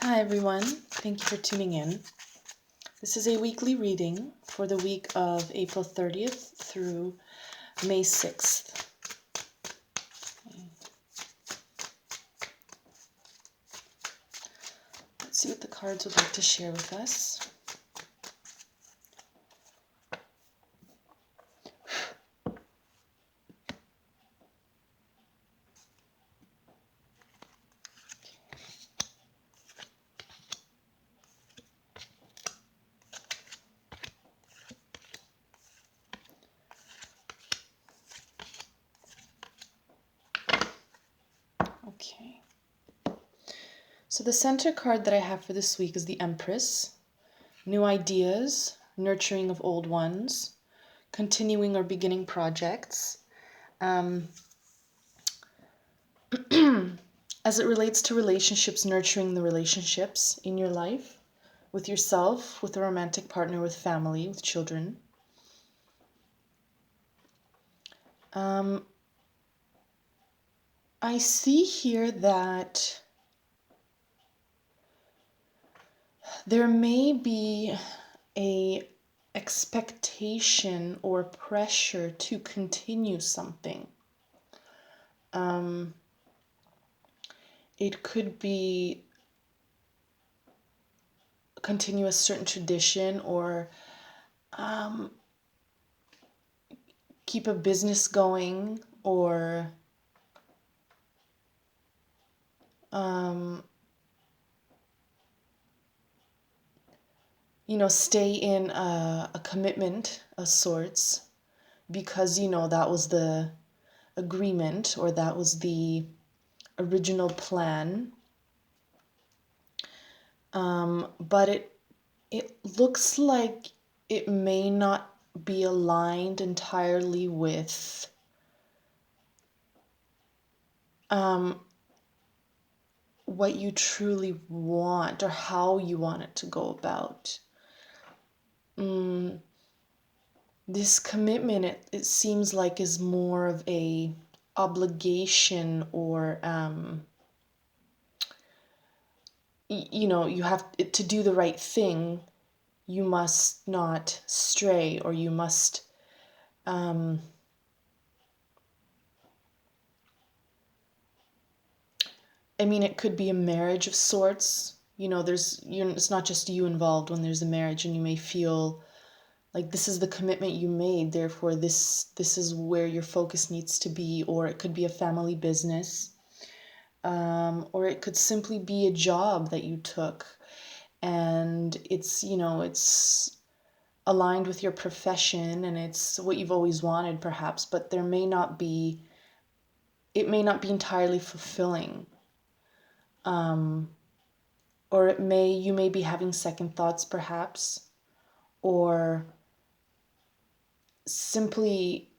Hi everyone, thank you for tuning in. This is a weekly reading for the week of April 30th through May 6th. Let's see what the cards would like to share with us. Okay. So the center card that I have for this week is the Empress. New ideas, nurturing of old ones, continuing or beginning projects. As it relates to relationships, nurturing the relationships in your life, with yourself, with a romantic partner, with family, with children. I see here that there may be a expectation or pressure to continue something. It could be continue a certain tradition or keep a business going or stay in a commitment of sorts because, that was the agreement or that was the original plan. But it looks like it may not be aligned entirely with what you truly want or how you want it to go about. This commitment, it seems like, is more of a obligation or you have to do the right thing. You must not stray, or you must it could be a marriage of sorts. It's not just you involved when there's a marriage, and you may feel like this is the commitment you made, therefore this is where your focus needs to be. Or it could be a family business, or it could simply be a job that you took, and it's aligned with your profession, and it's what you've always wanted perhaps, but it may not be entirely fulfilling. Or you may be having second thoughts perhaps, or simply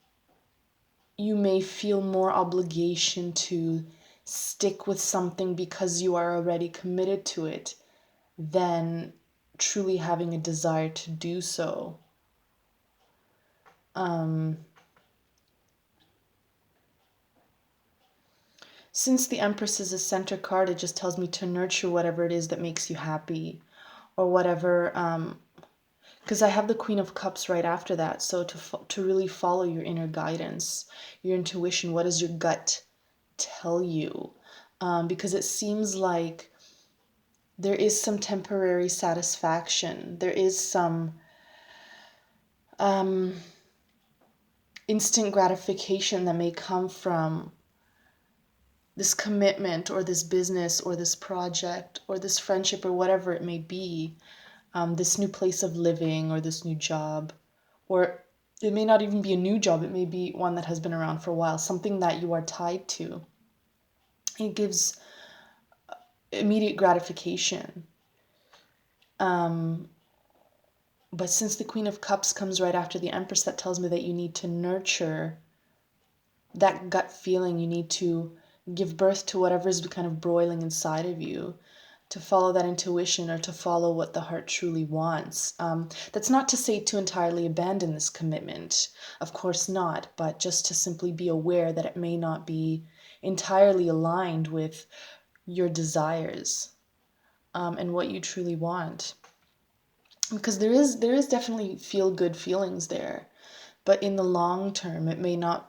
you may feel more obligation to stick with something because you are already committed to it than truly having a desire to do so. Since the Empress is a center card, it just tells me to nurture whatever it is that makes you happy, or whatever, because I have the Queen of Cups right after that. So to really follow your inner guidance, your intuition. What does your gut tell you? Because it seems like there is some temporary satisfaction. There is some instant gratification that may come from this commitment or this business or this project or this friendship or whatever it may be, this new place of living or this new job. Or it may not even be a new job, it may be one that has been around for a while, something that you are tied to. It gives immediate gratification. But since the Queen of Cups comes right after the Empress, that tells me that you need to nurture that gut feeling. You need to give birth to whatever is kind of broiling inside of you, to follow that intuition or to follow what the heart truly wants. That's not to say to entirely abandon this commitment, of course not, but just to simply be aware that it may not be entirely aligned with your desires. and what you truly want. Because there is definitely feel good feelings there, but in the long term, it may not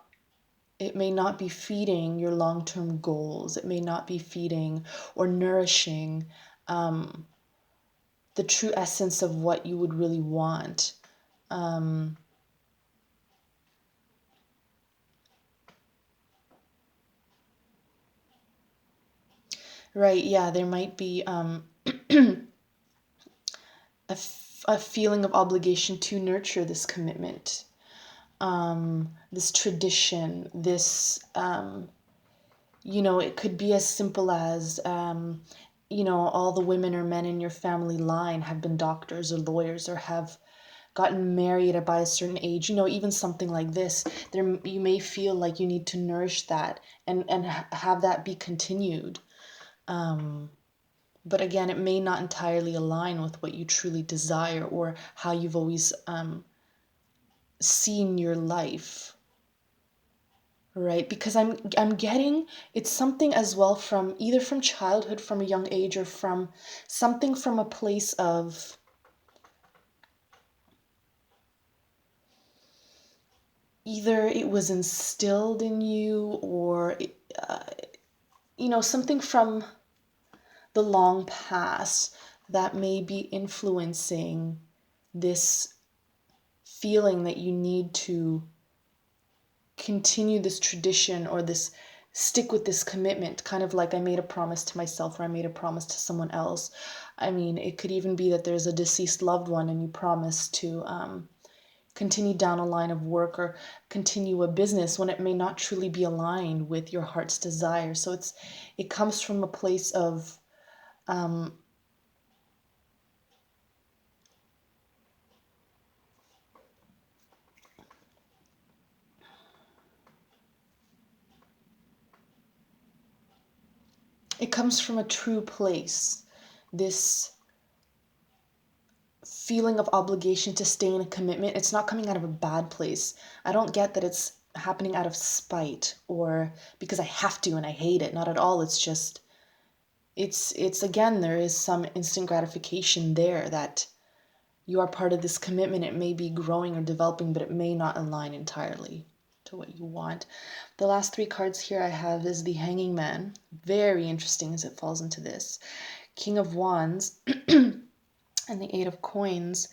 be feeding your long-term goals. It may not be feeding or nourishing um, the true essence of what you would really want. Um, right, yeah, there might be a feeling of obligation to nurture this commitment, this tradition, it could be as simple as, all the women or men in your family line have been doctors or lawyers or have gotten married by a certain age, even something like this. There, you may feel like you need to nourish that and have that be continued. Um, but again, it may not entirely align with what you truly desire or how you've always seen your life, right? Because I'm getting it's something as well from either from childhood, from a young age, or from something from a place of either it was instilled in you or uh, something from the long past that may be influencing this feeling that you need to continue this tradition or this stick with this commitment, kind of like I made a promise to myself or I made a promise to someone else. I mean, it could even be that there's a deceased loved one and you promise to continue down a line of work or continue a business when it may not truly be aligned with your heart's desire. So it comes from a place of um, it comes from a true place. This feeling of obligation to stay in a commitment, it's not coming out of a bad place. I don't get that it's happening out of spite or because I have to and I hate it. Not at all. It's just it's again, there is some instant gratification there that you are part of this commitment. It may be growing or developing, but it may not align entirely to what you want. The last three cards here I have is the Hanging Man. Very interesting as it falls into this. King of Wands and the Eight of Coins.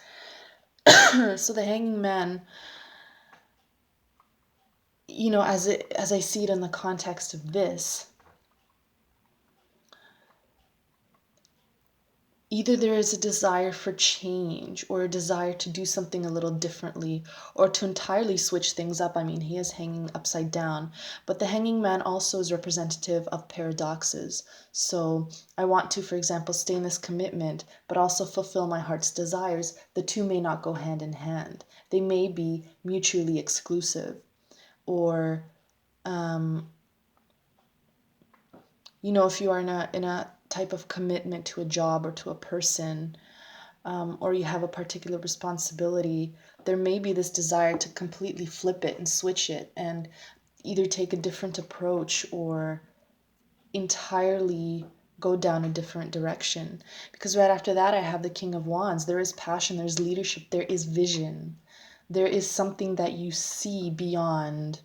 So the Hanging Man, as I see it in the context of this, either there is a desire for change or a desire to do something a little differently or to entirely switch things up. I mean, he is hanging upside down, but the Hanging Man also is representative of paradoxes. So I want to, for example, stay in this commitment, but also fulfill my heart's desires. The two may not go hand in hand. They may be mutually exclusive. Or if you are in a type of commitment to a job or to a person, or you have a particular responsibility, there may be this desire to completely flip it and switch it and either take a different approach or entirely go down a different direction. Because right after that, I have the King of Wands. There is passion, there's leadership, there is vision. There is something that you see beyond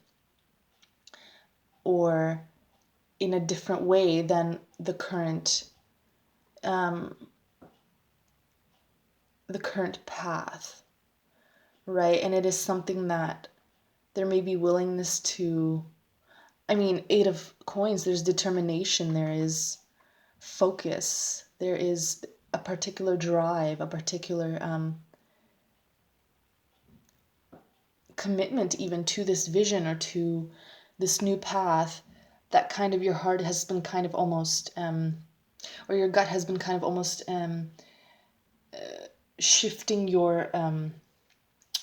or in a different way than um, the current path, right? And it is something that there may be willingness to, I mean, Eight of Coins, there's determination, there is focus, there is a particular drive, a particular commitment even to this vision or to this new path that kind of your heart has been kind of almost, or your gut has been kind of almost shifting your,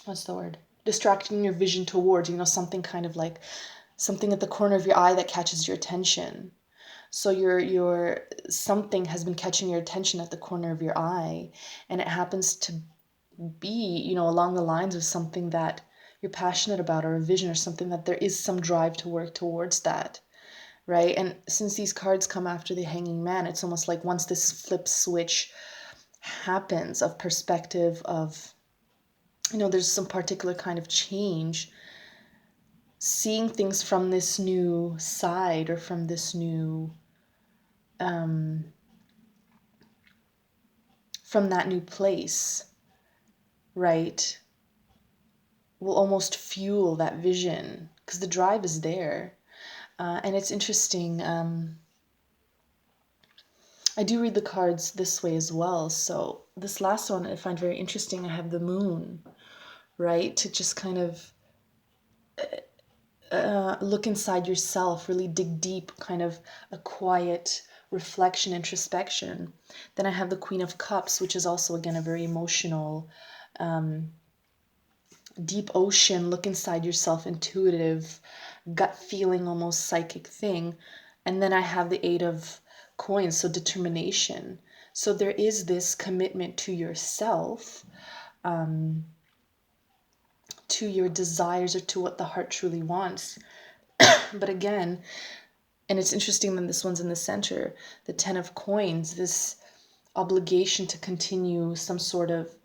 what's the word? Distracting your vision towards, something kind of like something at the corner of your eye that catches your attention. So your something has been catching your attention at the corner of your eye, and it happens to be, along the lines of something that you're passionate about or a vision or something that there is some drive to work towards that. right? And since these cards come after the Hanging Man, it's almost like once this flip switch happens of perspective, of, there's some particular kind of change, seeing things from this new side, or from this new, from that new place, right, will almost fuel that vision, because the drive is there. And it's interesting. I do read the cards this way as well. So this last one I find very interesting. I have the Moon, right? To just kind of look inside yourself, really dig deep, kind of a quiet reflection, introspection. Then I have the Queen of Cups, which is also, again, a very emotional, deep ocean, look inside yourself, intuitive, gut feeling, almost psychic thing. And then I have the Eight of Coins, so determination. So there is this commitment to yourself, to your desires, or to what the heart truly wants. But again, and it's interesting that this one's in the center, the Ten of Coins, this obligation to continue some sort of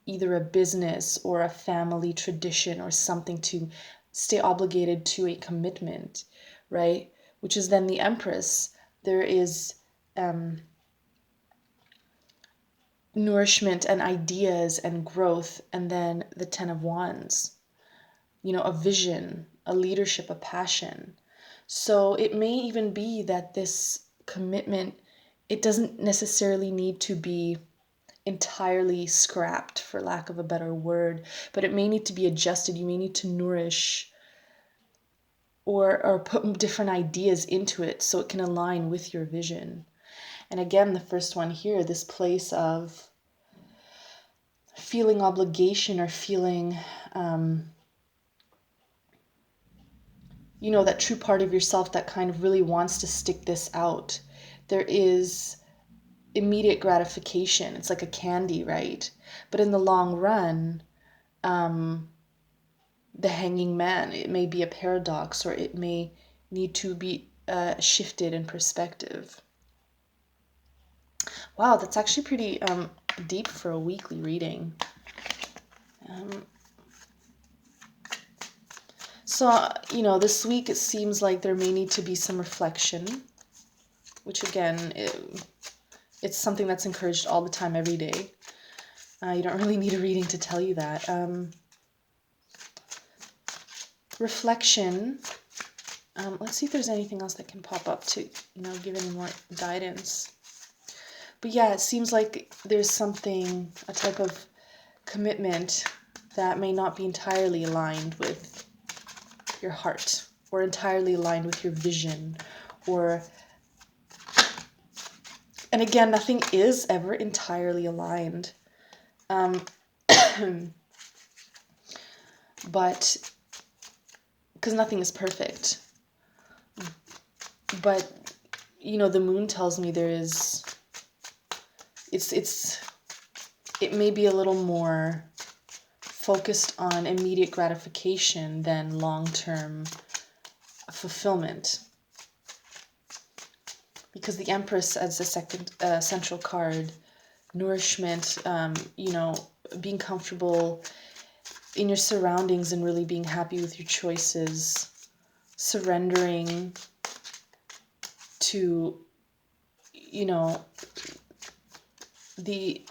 either a business or a family tradition, or something, to stay obligated to a commitment, right? Which is then the Empress. There is nourishment and ideas and growth. And then the Ten of Wands, a vision, a leadership, a passion. So it may even be that this commitment, it doesn't necessarily need to be entirely scrapped, for lack of a better word, but it may need to be adjusted. You may need to nourish, or put different ideas into it so it can align with your vision. And again, the first one here, this place of feeling obligation, or feeling that true part of yourself that kind of really wants to stick this out. There is immediate gratification. It's like a candy, right? But in the long run, the Hanging Man, it may be a paradox, or it may need to be shifted in perspective. Wow, that's actually pretty deep for a weekly reading. So, this week it seems like there may need to be some reflection, which again, it's something that's encouraged all the time, every day. You don't really need a reading to tell you that. Reflection. Let's see if there's anything else that can pop up to, give any more guidance. But yeah, it seems like there's something, a type of commitment that may not be entirely aligned with your heart, or entirely aligned with your vision, and again, nothing is ever entirely aligned. But, because nothing is perfect. But, the Moon tells me there is, it may be a little more focused on immediate gratification than long-term fulfillment. Because the Empress, as the second central card, nourishment, being comfortable in your surroundings and really being happy with your choices, surrendering to, the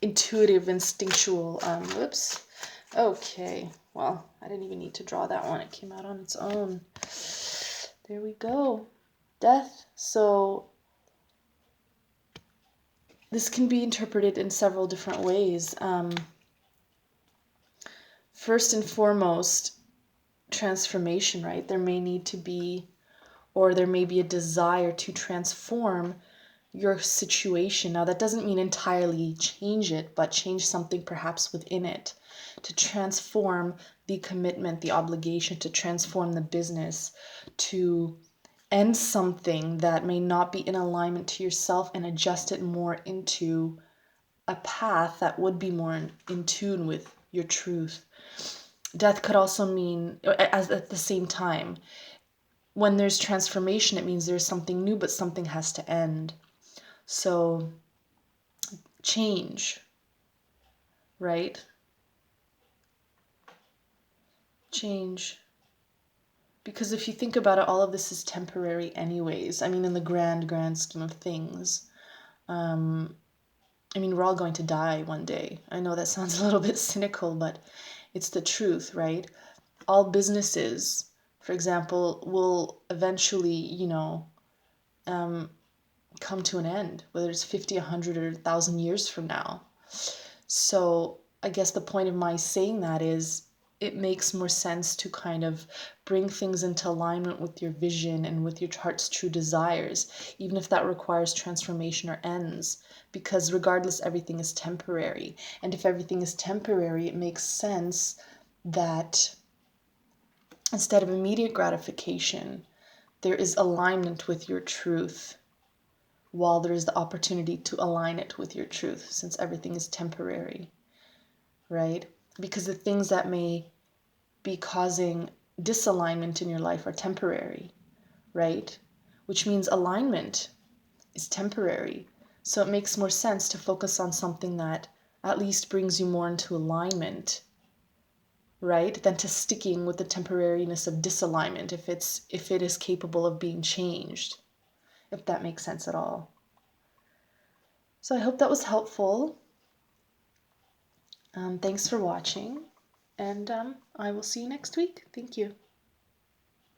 intuitive, instinctual, okay, well, I didn't even need to draw that one. It came out on its own. There we go. Death. So this can be interpreted in several different ways. First and foremost, transformation, right? There may need to be, or there may be a desire to transform your situation. Now, that doesn't mean entirely change it, but change something perhaps within it, to transform the commitment, the obligation, to transform the business, to end something that may not be in alignment to yourself, and adjust it more into a path that would be more in tune with your truth. Death could also mean, as at the same time, when there's transformation, it means there's something new, but something has to end. So change, right? Change. Because if you think about it, all of this is temporary anyways. I mean, in the grand scheme of things. I mean, we're all going to die one day. I know that sounds a little bit cynical, but it's the truth, right? All businesses, for example, will eventually, come to an end, whether it's 50, 100, or 1,000 years from now. So I guess the point of my saying that is it makes more sense to kind of bring things into alignment with your vision and with your heart's true desires, even if that requires transformation or ends, because regardless, everything is temporary. And if everything is temporary, it makes sense that instead of immediate gratification, there is alignment with your truth, while there is the opportunity to align it with your truth, since everything is temporary, right? Because the things that may be causing disalignment in your life are temporary, right? Which means alignment is temporary. So it makes more sense to focus on something that at least brings you more into alignment, right? Than to sticking with the temporariness of disalignment if it is capable of being changed, if that makes sense at all. So I hope that was helpful. Thanks for watching, and I will see you next week. Thank you.